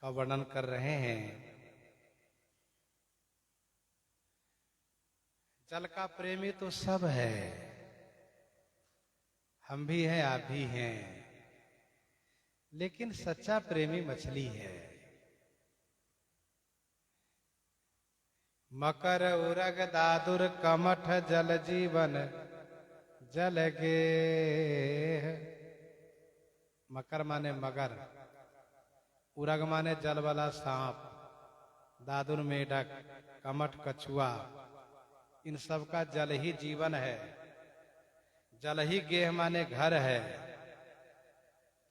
का वर्णन कर रहे हैं। जल का प्रेमी तो सब है, हम भी हैं, आप भी हैं, लेकिन सच्चा प्रेमी मछली है। मकर उरग दादुर कमठ जल जीवन जल गे। मकर माने मगर, उरग माने जल वाला सांप, दादुर मेढक, कमठ कछुआ, इन सब का जल ही जीवन है। जल ही गेह माने घर है।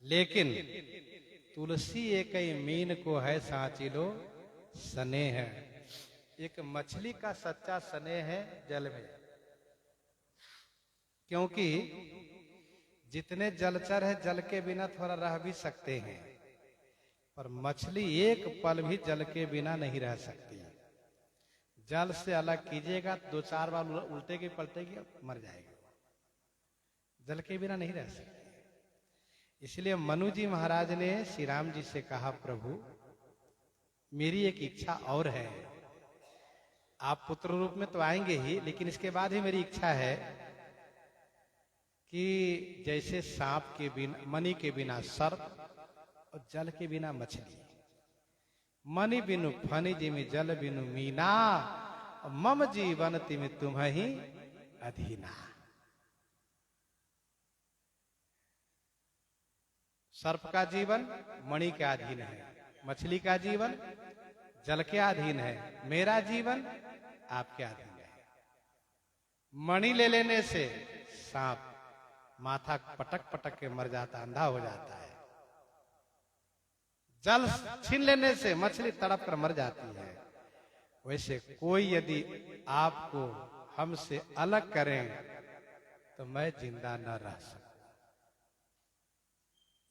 लेकिन तुलसी एक ही मीन को है सांचिलो स्नेह है। एक मछली का सच्चा स्नेह है जल में, क्योंकि जितने जलचर है जल के बिना थोड़ा रह भी सकते हैं, पर मछली एक पल भी जल के बिना नहीं रह सकती। जल से अलग कीजिएगा, 2-4 बार उल्टेगी पलटेगी, मर जाएगी, जल के बिना नहीं रह सकती। इसलिए मनु जी महाराज ने श्री राम जी से कहा, प्रभु मेरी एक इच्छा और है। आप पुत्र रूप में तो आएंगे ही, लेकिन इसके बाद ही मेरी इच्छा है कि जैसे सांप के बिना, मणि के बिना सर्प और जल के बिना मछली, मणि बिनु फनि जिमि जल बिनु मीना, मम जीवन तिमि तुम ही अधीना। सर्प का जीवन मणि के अधीन है, मछली का जीवन जल के अधीन है, मेरा जीवन आपके अधीन है। मणि ले लेने से सांप माथा पटक पटक के मर जाता, अंधा हो जाता है। जल छीन लेने से मछली तड़प कर मर जाती है। वैसे कोई यदि आपको हमसे अलग करें तो मैं जिंदा न रह सकूं,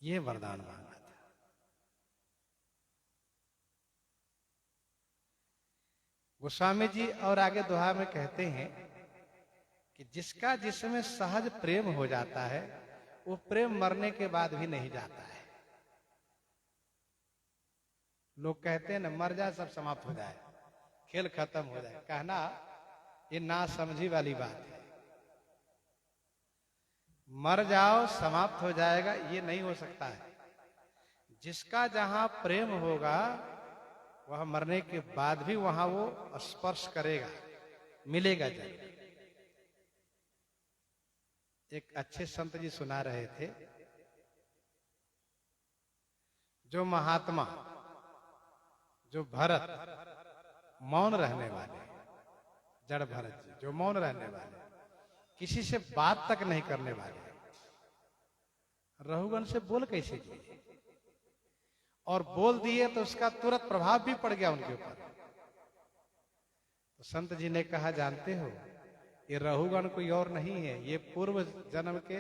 ये वरदान मांगा था। गोस्वामी जी और आगे दोहा में कहते हैं कि जिसका जिसमें सहज प्रेम हो जाता है, वो प्रेम मरने के बाद भी नहीं जाता है। लोग कहते हैं ना, मर जाए सब समाप्त हो जाए, खेल खत्म हो जाए। कहना ये ना समझी वाली बात है। मर जाओ समाप्त हो जाएगा, ये नहीं हो सकता है। जिसका जहां प्रेम होगा वह मरने के बाद भी वहां वो स्पर्श करेगा, मिलेगा जरूर। एक अच्छे संत जी सुना रहे थे, जो महात्मा, जो भरत मौन रहने वाले, जड़ भरत जी जो मौन रहने वाले, किसी से बात तक नहीं करने वाले, रहुगण से बोल कैसे दिए, और बोल दिए तो उसका तुरंत प्रभाव भी पड़ गया उनके ऊपर। तो संत जी ने कहा, जानते हो ये रहुगण कोई और नहीं है, ये पूर्व जन्म के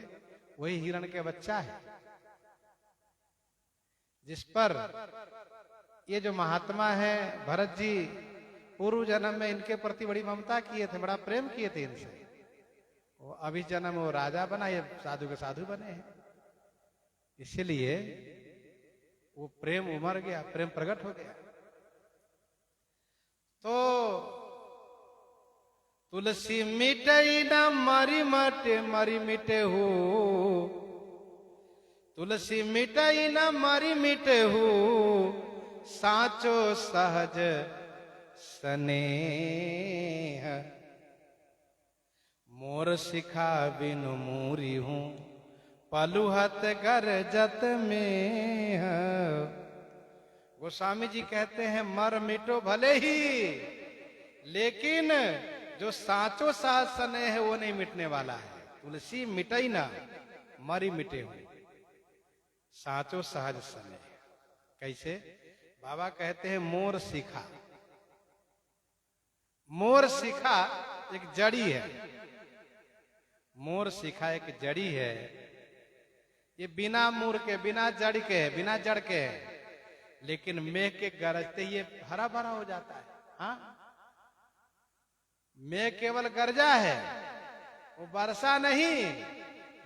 वही हिरण के बच्चा है, जिस पर ये जो महात्मा है भरत जी, पूर्व जन्म में इनके प्रति बड़ी ममता किए थे, बड़ा प्रेम किए थे इनसे। वो अभी जन्म वो राजा बना, ये साधु के साधु बने हैं। इसलिए वो प्रेम उमड़ गया, प्रेम प्रकट हो गया। तो तुलसी मिटई न मरी मटे, मरी मिटे हो, तुलसी मिटई न मरी मिटे हो, साचो सहज स्नेह। मोर सिखा बिनु मूरी हूं, पलुहत गरजत में। गोस्वामी जी कहते हैं, मर मिटो भले ही, लेकिन जो साचो सहज स्नेह है वो नहीं मिटने वाला है। तुलसी मिटई ना मरी मिटे हो, साचो सहज स्नेह। कैसे? बाबा कहते हैं, मोर शिखा। मोर शिखा एक जड़ी है, मोर शिखा एक जड़ी है। ये बिना मूर के, बिना जड़ के है, बिना जड़ के है, लेकिन मेघ के गरजते ही हरा भरा हो जाता है। हाँ, मेघ केवल गरजा है, वो वर्षा नहीं,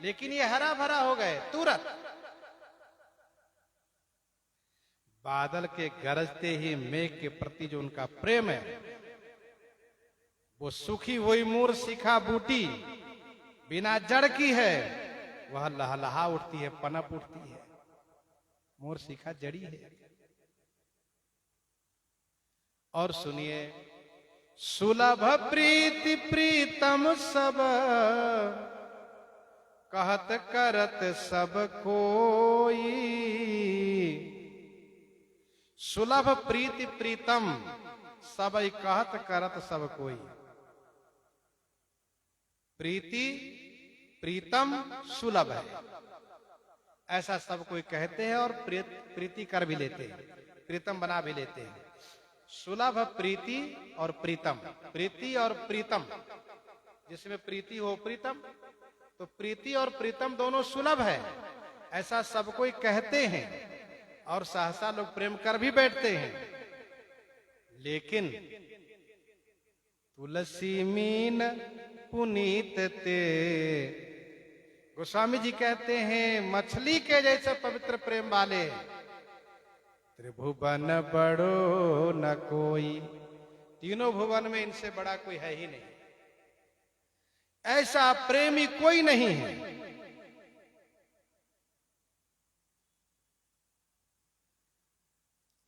लेकिन ये हरा भरा हो गए तुरंत। बादल के गरजते ही मेघ के प्रति जो उनका प्रेम है, वो सूखी हुई मोर शिखा बूटी बिना जड़ की है, वह लहलहा उठती है, पनप उठती है। मोर शिखा जड़ी है। और सुनिए, सुलभ प्रीति प्रीतम सब कहत करत सब कोई। सुलभ प्रीति प्रीतम सब कहत करत सब कोई। प्रीति प्रीतम सुलभ है, ऐसा सब कोई कहते हैं और प्रीति कर भी लेते हैं, प्रीतम बना भी लेते हैं। सुलभ प्रीति और प्रीतम, प्रीति और प्रीतम, जिसमें प्रीति हो प्रीतम, तो प्रीति और प्रीतम दोनों सुलभ है, ऐसा सब कोई कहते हैं और सहसा लोग प्रेम कर भी बैठते हैं। लेकिन तुलसी मीन पुनीत ते, गोस्वामी जी कहते हैं मछली के जैसे पवित्र प्रेम वाले त्रिभुवन बड़ो न कोई। तीनों भुवन में इनसे बड़ा कोई है ही नहीं, ऐसा प्रेमी कोई नहीं है।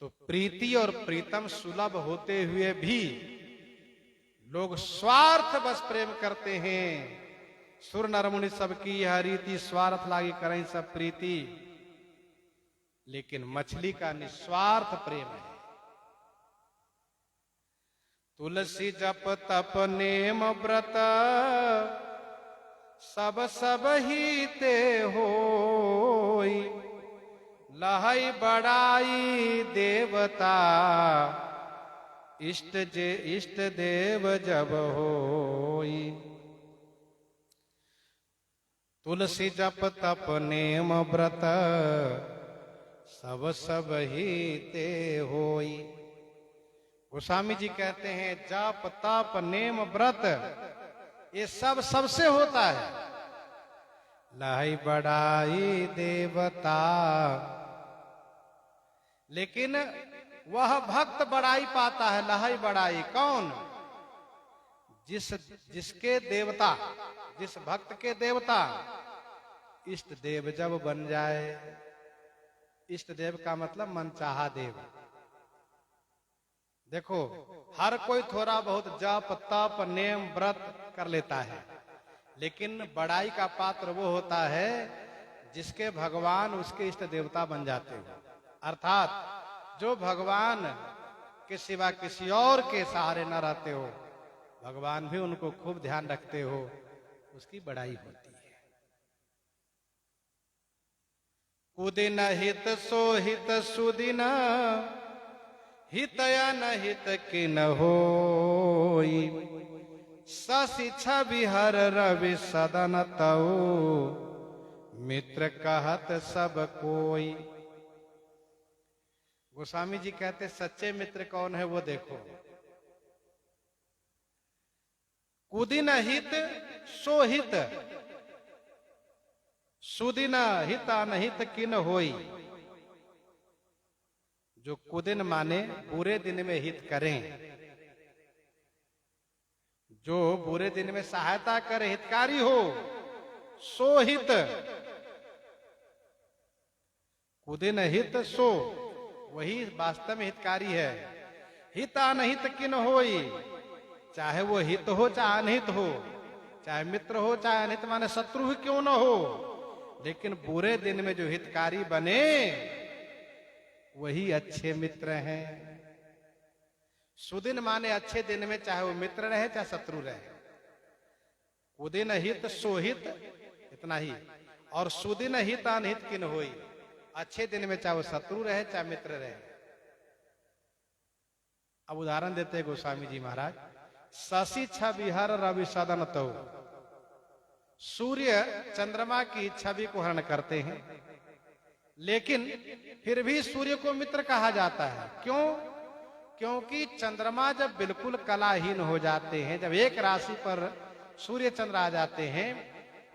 तो प्रीति और प्रीतम सुलभ होते हुए भी लोग स्वार्थ बस प्रेम करते हैं। सुर नर मुनि सबकी यह रीति, स्वार्थ लागी करें सब प्रीति। लेकिन मछली का निस्वार्थ प्रेम है। तुलसी जप तप नेम व्रत सब सब ही ते होई। लहई बड़ाई देवता इष्ट देव जब होई। तुलसी जप तप नेम व्रत सब सब ही ते होई। गोस्वामी जी कहते हैं जप तप नेम व्रत ये सब सबसे होता है। लहई बड़ाई देवता, लेकिन वह भक्त बड़ाई पाता है। लहई बड़ाई कौन? जिसके देवता, जिस भक्त के देवता इष्ट देव जब बन जाए। इष्ट देव का मतलब मनचाहा देव। देखो, हर कोई थोड़ा बहुत जप तप नेम व्रत कर लेता है, लेकिन बड़ाई का पात्र वो होता है जिसके भगवान उसके इष्ट देवता बन जाते हो। अर्थात जो भगवान के सिवा किसी और के सहारे न रहते हो, भगवान भी उनको खूब ध्यान रखते हो, उसकी बड़ाई होती है। कुदिन हित सो हित सुदिन हितया न हित किन होई। शशि छवि हर रवि सदन तऊ मित्र कहत सब कोई। गोस्वामी जी कहते सच्चे मित्र कौन है वो देखो। कुदिन हित सो हित सुदिन हित अनहित किन होई। जो कुदिन माने बुरे दिन में हित करें, जो बुरे दिन में सहायता करे, हितकारी हो, सो हित। कुदिन हित सो, वही वास्तव में हितकारी है। हित अनहित किन होई, चाहे वो हित हो चाहे अनहित हो, चाहे मित्र हो चाहे अनहित माने शत्रु ही क्यों न हो, लेकिन बुरे दिन में जो हितकारी बने वही अच्छे मित्र हैं। सुदिन माने अच्छे दिन में, चाहे वो मित्र रहे चाहे शत्रु रहे। कुदिन हित सोहित, इतना ही। और सुदिन हित अनहित किन होई, अच्छे दिन में चाहे वो शत्रु रहे चाहे मित्र रहे। अब उदाहरण देते हैं गोस्वामी जी महाराज। शशि छवि हर रवि सदन तऊ। सूर्य चंद्रमा की छवि को हरण करते हैं, लेकिन फिर भी सूर्य को मित्र कहा जाता है। क्यों? क्योंकि चंद्रमा जब बिल्कुल कलाहीन हो जाते हैं, जब एक राशि पर सूर्य चंद्र आ जाते हैं,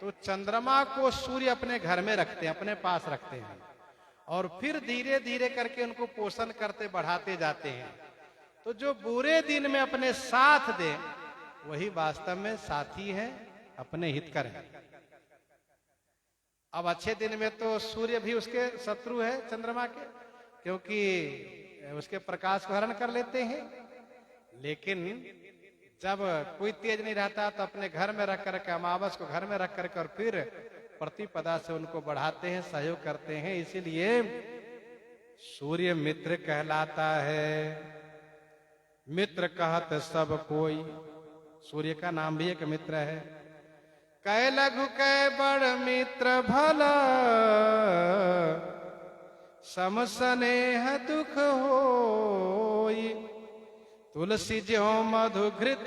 तो चंद्रमा को सूर्य अपने घर में रखते हैं, अपने पास रखते हैं। और फिर धीरे धीरे करके उनको पोषण करते बढ़ाते जाते हैं। तो जो बुरे दिन में अपने साथ दे वही वास्तव में साथी है, अपने हितकर है। अब अच्छे दिन में तो सूर्य भी उसके शत्रु है चंद्रमा के, क्योंकि उसके प्रकाश को हरण कर लेते हैं। लेकिन जब कोई तेज नहीं रहता तो अपने घर में रख करके, अमावस को घर में रख करके और फिर प्रतिपदा से उनको बढ़ाते हैं, सहयोग करते हैं। इसीलिए सूर्य मित्र कहलाता है। मित्र कहत सब कोई, सूर्य का नाम भी एक मित्र है। कै लघु कै बड़ मित्र भला, सम स्नेह दुख होई। तुलसी ज्यों मधु घृत,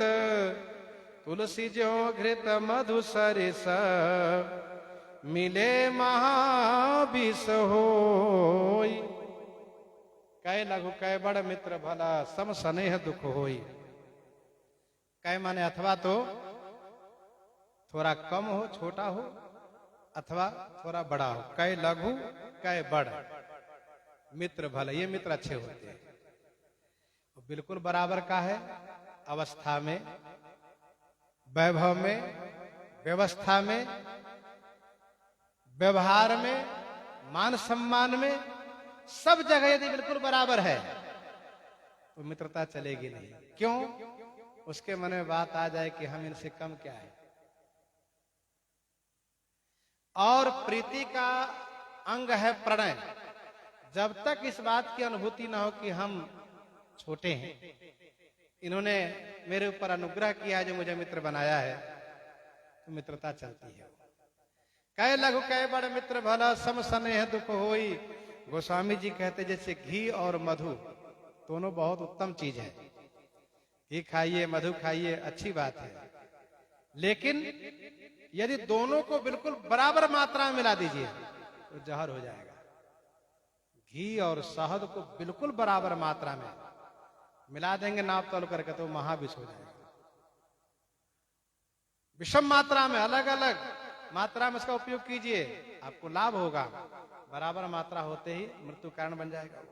तुलसी ज्यों घृत मधु सरिस, मिले महाविष होई। कै लघु कै बड़ मित्र भला, सम स्नेह दुख होई। कै माने अथवा तो थोड़ा कम हो, छोटा हो, अथवा थोड़ा बड़ा हो। कै लघु कै बड़ मित्र भला, ये मित्र अच्छे होते हैं। बिल्कुल बराबर का है, अवस्था में, वैभव में, व्यवस्था में, व्यवहार में, मान सम्मान में, सब जगह यदि बिल्कुल बराबर है तो मित्रता चलेगी नहीं। क्यों? उसके मन में बात आ जाए कि हम इनसे कम क्या है। और प्रीति का अंग है प्रणय। जब तक इस बात की अनुभूति न हो कि हम छोटे हैं, इन्होंने मेरे ऊपर अनुग्रह किया, जो मुझे मित्र बनाया है, तो मित्रता चलती है। कै लघु कै बड़ मित्र भला, सम स्नेह दुख होई। गोस्वामी जी कहते जैसे घी और मधु दोनों बहुत उत्तम चीज है। घी खाइए, मधु खाइए, अच्छी बात है। लेकिन यदि दोनों को बिल्कुल बराबर मात्रा में मिला दीजिए तो जहर हो जाएगा। घी और शहद को बिल्कुल बराबर मात्रा में मिला देंगे नाप तोल करके तो महाविष हो जाएगा। विषम मात्रा में, अलग अलग मात्रा में इसका उपयोग कीजिए, आपको लाभ होगा। बराबर मात्रा होते ही मृत्यु कारण बन जाएगा।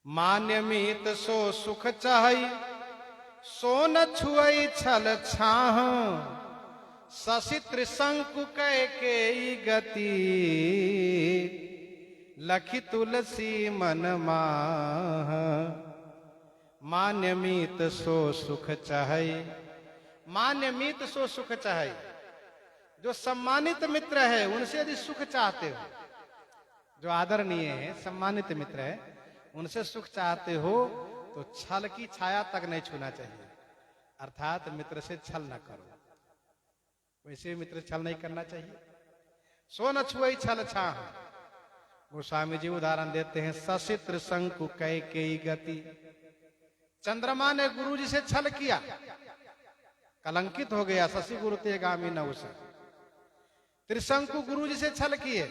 मान्य मीत सो सुख चाहई, सो न छुअई छल छाह। शशि त्रिशंकु कैकेयी गति, लखी तुलसी मन माह। मान्य मीत सो सुख चाहई, मान्य मीत सो सुख चाहई। जो सम्मानित मित्र है उनसे यदि सुख चाहते हो, जो आदरणीय है, सम्मानित मित्र है, उनसे सुख चाहते हो तो छल की छाया तक नहीं छूना चाहिए। अर्थात मित्र से छल न करो। वैसे मित्र छल नहीं करना चाहिए। सो न छुई छल छाह। गोस्वामी जी उदाहरण देते हैं, शशि त्रिशंकु कैकेयी गति। चंद्रमा ने गुरु जी से छल किया, कलंकित हो गया। शशि गुरु तेगामी न उसे। त्रिशंकु गुरु जी से छल किए।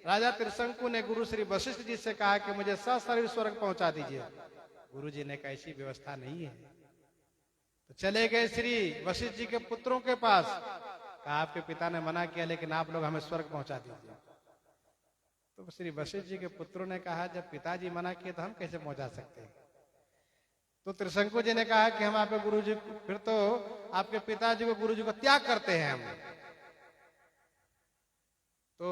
राजा त्रिशंकु ने गुरु श्री वशिष्ठ जी से कहा कि मुझे सशरीर स्वर्ग पहुंचा दीजिए। गुरु जी ने कहा ऐसी व्यवस्था नहीं है। तो चले गए श्री वशिष्ठ जी के पुत्रों के पास, कहा आपके पिता ने मना किया, लेकिन आप लोग हमें स्वर्ग पहुंचा दीजिए। तो श्री वशिष्ठ जी के पुत्रों ने कहा जब पिताजी मना किए तो हम कैसे पहुंचा सकते हैं। तो त्रिशंकु जी ने कहा कि हम आपके गुरु जी, फिर तो आपके पिताजी को, गुरु जी को त्याग करते हैं हम। तो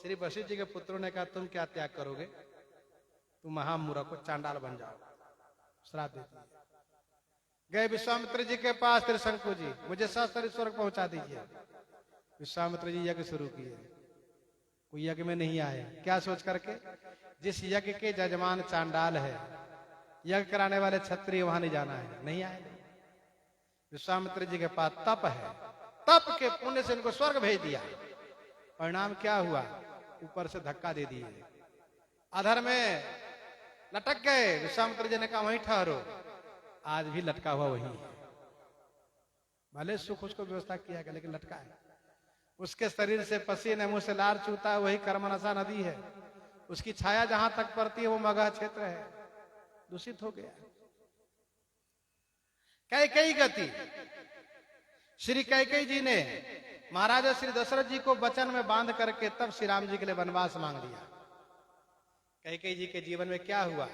श्री वशिष्ठ जी के पुत्रों ने कहा तुम क्या त्याग करोगे, तुम महामूर्ख हो, चांडाल बन जाओ, श्राप देते। गए विश्वामित्र जी के पास त्रिशंकु जी, मुझे सशरीर स्वर्ग पहुंचा दीजिए। विश्वामित्र जी यज्ञ शुरू किए, कोई यज्ञ में नहीं आए। क्या सोच करके, जिस यज्ञ के जजमान चांडाल है, यज्ञ कराने वाले क्षत्रिय वहां नहीं जाना है, नहीं आए। विश्वामित्र जी के पास तप है, तप के पुण्य से इनको स्वर्ग भेज दिया। परिणाम क्या हुआ, ऊपर से धक्का दे दिए, अधर में लटक गए। विश्वामित्र जी ने कहा वहीं ठहरो, आज भी लटका हुआ वही है। भले सुख उसको व्यवस्था किया गया लेकिन लटका है। उसके शरीर से पसीने मुंह से लार चूता है, वही कर्मनसा नदी है। उसकी छाया जहां तक पड़ती है वो मगह क्षेत्र है, दूषित हो गया। कैकेयी गति, श्री कैकेयी जी ने महाराजा श्री दशरथ जी को वचन में बांध करके तब श्री राम जी के लिए वनवास मांग लिया। कैकेयी जी के जीवन में क्या हुआ?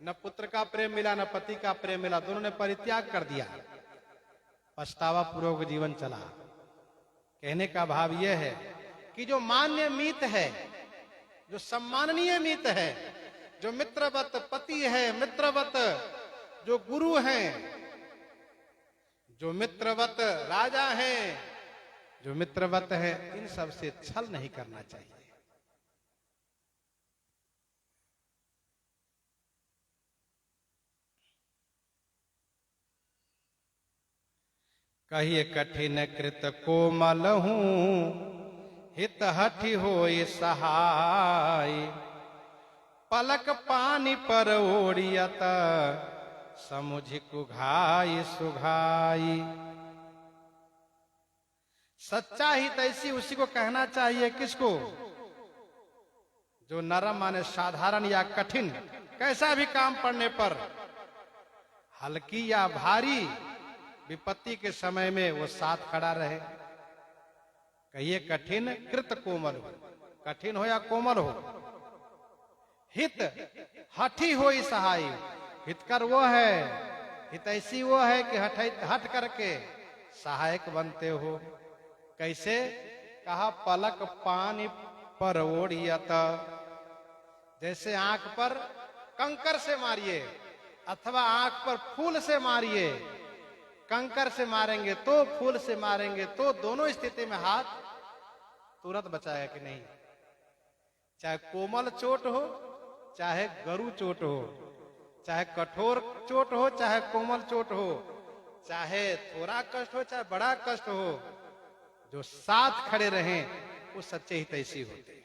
न पुत्र का प्रेम मिला, न पति का प्रेम मिला, दोनों ने परित्याग कर दिया। पछतावा पूर्वक जीवन चला। कहने का भाव यह है कि जो मान्य मीत है, जो सम्माननीय मीत है, जो मित्रवत पति है, मित्रवत जो गुरु हैं, जो मित्रवत राजा हैं, जो मित्रवत है, इन सब से छल नहीं करना चाहिए। कहिए कठिन कृत कोमल हूं, हित हठि होय सहाय, पलक पानी पर ओढ़ियत, समुझि कुघाई सुघाई। सच्चा हित ऐसी उसी को कहना चाहिए। किसको? जो नरम माने साधारण या कठिन, कैसा भी काम पड़ने पर, हल्की या भारी विपत्ति के समय में वो साथ खड़ा रहे। कहिए कठिन कृत कोमल हो, कठिन हो या कोमल हो। हित हठी हो सहाय, हितकर वो है, हितैषी वो है कि हट करके सहायक बनते हो। कैसे? कहा पलक पानी पर ओढ़ियत, जैसे आंख पर कंकर से मारिए अथवा आंख पर फूल से मारिए। कंकर से मारेंगे तो, फूल से मारेंगे तो, दोनों स्थिति में हाथ तुरंत बचाएगा कि नहीं। चाहे कोमल चोट हो, चाहे गरु चोट हो, चाहे कठोर चोट हो, चाहे कोमल चोट हो, चाहे थोड़ा कष्ट हो, चाहे बड़ा कष्ट हो, जो साथ खड़े रहें वो सच्चे हितैषी होते हैं।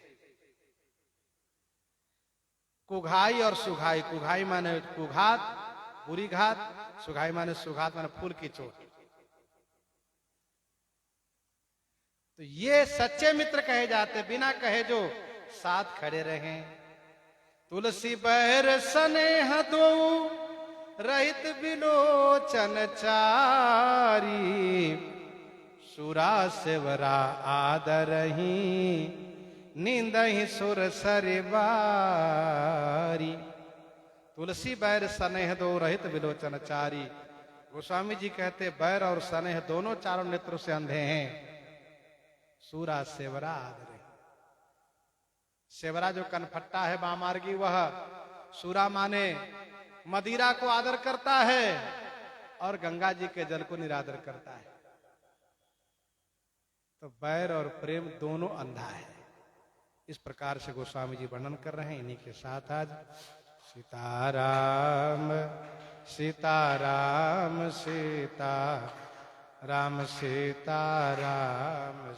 कुघाई और सुघाई, कुघाई माने कुघात, बुरी घात, सुघाई माने सुघात माने फूल की चोट। तो ये सच्चे मित्र कहे जाते, बिना कहे जो साथ खड़े रहें। तुलसी बहर स्नेह दो, रहित बिलोचन चारी, सुरा सेवरा आदरही, नींदहि सुर सरिबारी। तुलसी बैर स्नेह दो, रहित बिलोचन चारी। गोस्वामी जी कहते बैर और स्नेह दोनों चारों नेत्रों से अंधे हैं। सूरा सेवरा आदरे, सेवरा जो कनफट्टा है बामार्गी, वह सूरा माने मदिरा को आदर करता है और गंगा जी के जल को निरादर करता है। तो बैर और प्रेम दोनों अंधा है। इस प्रकार से गोस्वामी जी वर्णन कर रहे हैं। इन्हीं के साथ आज सीताराम सीताराम सीता राम सीताराम।